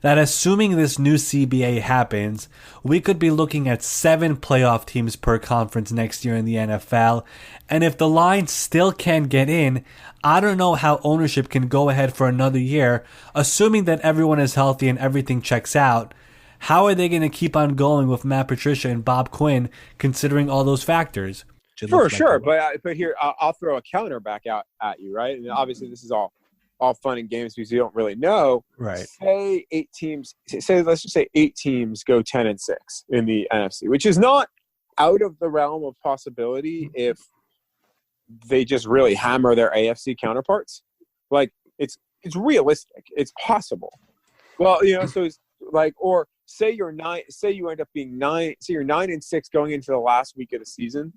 that assuming this new CBA happens, we could be looking at 7 playoff teams per conference next year in the NFL. And if the Lions still can't get in, I don't know how ownership can go ahead for another year, assuming that everyone is healthy and everything checks out. How are they going to keep on going with Matt Patricia and Bob Quinn, considering all those factors? For sure, but here I'll throw a counter back out at you, right? And obviously this is all fun and games because you don't really know. Right. Say 8 teams. Let's just say 8 teams go 10-6 in the NFC, which is not out of the realm of possibility if they just really hammer their AFC counterparts. Like it's realistic. It's possible. Well, so it's like, or say you're 9. Say you end up being 9. Say you're 9-6 going into the last week of the season.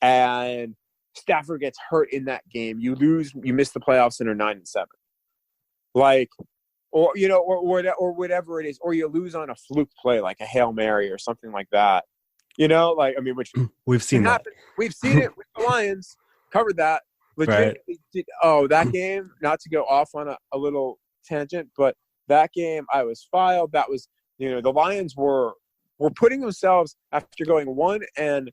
And Stafford gets hurt in that game. You lose. You miss the playoffs and are 9-7. Like, or whatever it is, or you lose on a fluke play like a Hail Mary or something like that. Which we've seen that. We've seen it with the Lions. Covered that. Legitimately. Right. That game. Not to go off on a little tangent, but that game I was filed. That was the Lions were putting themselves after going 1-7.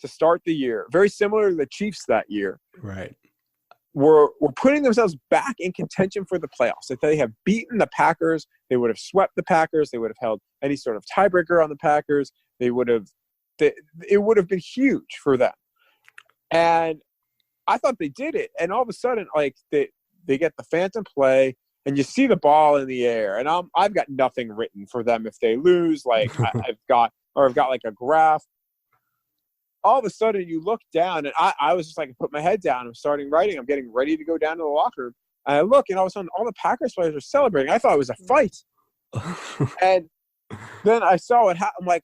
To start the year, very similar to the Chiefs that year. Right. Were putting themselves back in contention for the playoffs. If they have beaten the Packers, they would have swept the Packers. They would have held any sort of tiebreaker on the Packers. It would have been huge for them. And I thought they did it. And all of a sudden, like they get the phantom play, and you see the ball in the air. And I've got nothing written for them if they lose. Like I've got like a graph. All of a sudden, you look down, and I was just like, put my head down. I'm starting writing. I'm getting ready to go down to the locker room. And I look, and all of a sudden, all the Packers players are celebrating. I thought it was a fight. And then I saw what happened. I'm like,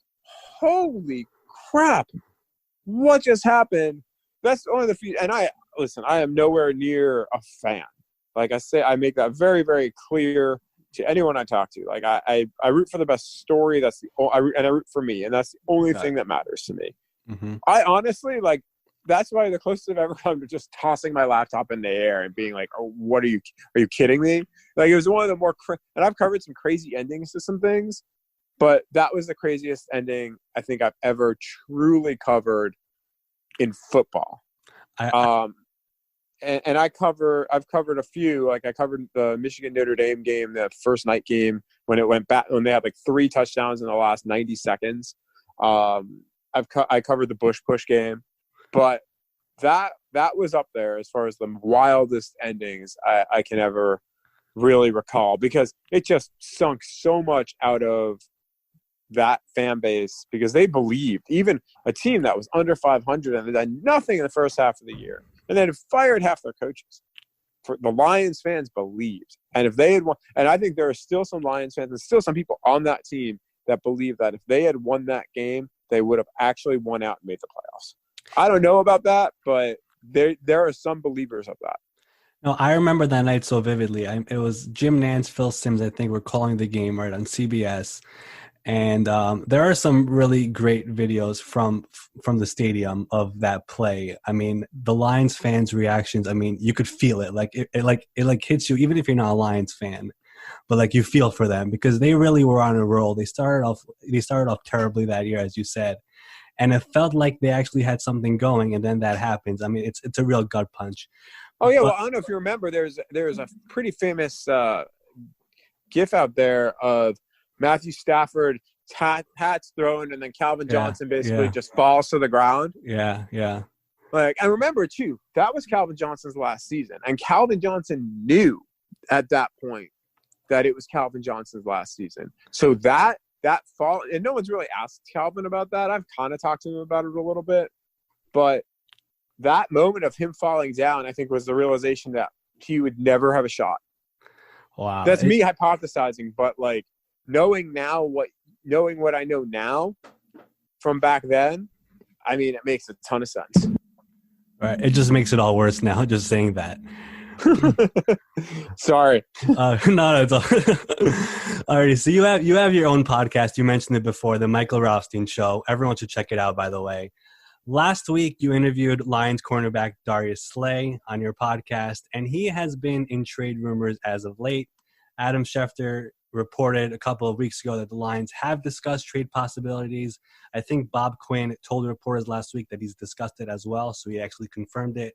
holy crap. What just happened? That's one of the few. And I am nowhere near a fan. Like I say, I make that very, very clear to anyone I talk to. Like I root for the best story. I root for me. And that's the only thing that matters to me. Mm-hmm. I honestly, like, that's why the closest I've ever come to just tossing my laptop in the air and being like, oh, are you kidding me? Like, it was one of the more, and I've covered some crazy endings to some things, but that was the craziest ending I think I've ever truly covered in football. And I've covered a few, like I covered the Michigan Notre Dame game, the first night game when it went back, when they had like 3 touchdowns in the last 90 seconds. I covered the Bush push game, but that was up there as far as the wildest endings I can ever really recall, because it just sunk so much out of that fan base, because they believed, even a team that was under 500 and had done nothing in the first half of the year, and then fired half their coaches. For the Lions fans believed, and if they had won, and I think there are still some Lions fans and still some people on that team that believe that if they had won that game, they would have actually won out and made the playoffs. I don't know about that, but there are some believers of that. No, I remember that night so vividly. It was Jim Nantz, Phil Simms, I think, were calling the game right on CBS. And there are some really great videos from the stadium of that play. I mean, the Lions fans' reactions, I mean, you could feel it. Like it hits you, even if you're not a Lions fan. But like you feel for them, because they really were on a roll. They started off terribly that year, as you said, and it felt like they actually had something going, and then that happens. I mean, it's a real gut punch. Oh yeah, well, I don't know if you remember. There's a pretty famous GIF out there of Matthew Stafford hats thrown, and then Calvin Johnson basically just falls to the ground. Yeah. Like, I remember too, that was Calvin Johnson's last season, and Calvin Johnson knew at that point that it was Calvin Johnson's last season. So that fall, and no one's really asked Calvin about that. I've kind of talked to him about it a little bit, but that moment of him falling down, I think, was the realization that he would never have a shot. Wow. That's me hypothesizing, but like knowing what I know now from back then, I mean, it makes a ton of sense. Right. It just makes it all worse now, just saying that. Sorry. No, it's all. Alrighty. So you have your own podcast. You mentioned it before, the Michael Rothstein Show. Everyone should check it out, by the way. Last week, you interviewed Lions cornerback Darius Slay on your podcast, and he has been in trade rumors as of late. Adam Schefter reported a couple of weeks ago that the Lions have discussed trade possibilities. I think Bob Quinn told reporters last week that he's discussed it as well, so he actually confirmed it.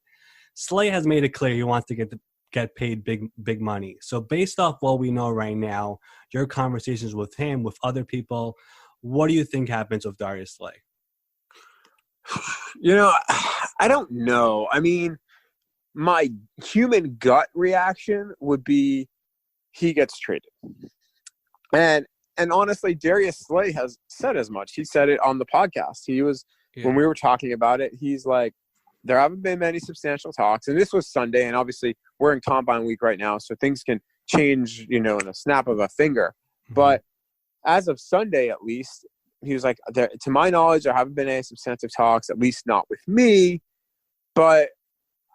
Slay has made it clear he wants to get paid big money. So based off what we know right now, your conversations with him, with other people, what do you think happens with Darius Slay? I don't know. I mean, my human gut reaction would be he gets traded. And honestly, Darius Slay has said as much. He said it on the podcast. When we were talking about it, he's like, there haven't been many substantial talks. And this was Sunday, and obviously we're in Combine Week right now, so things can change, in a snap of a finger. Mm-hmm. But as of Sunday, at least, he was like, to my knowledge, there haven't been any substantive talks, at least not with me. But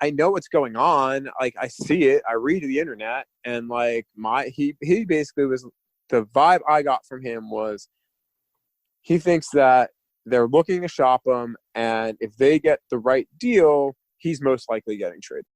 I know what's going on. Like, I see it. I read the internet, and like he basically was, the vibe I got from him was he thinks that they're looking to shop him, and if they get the right deal, he's most likely getting traded.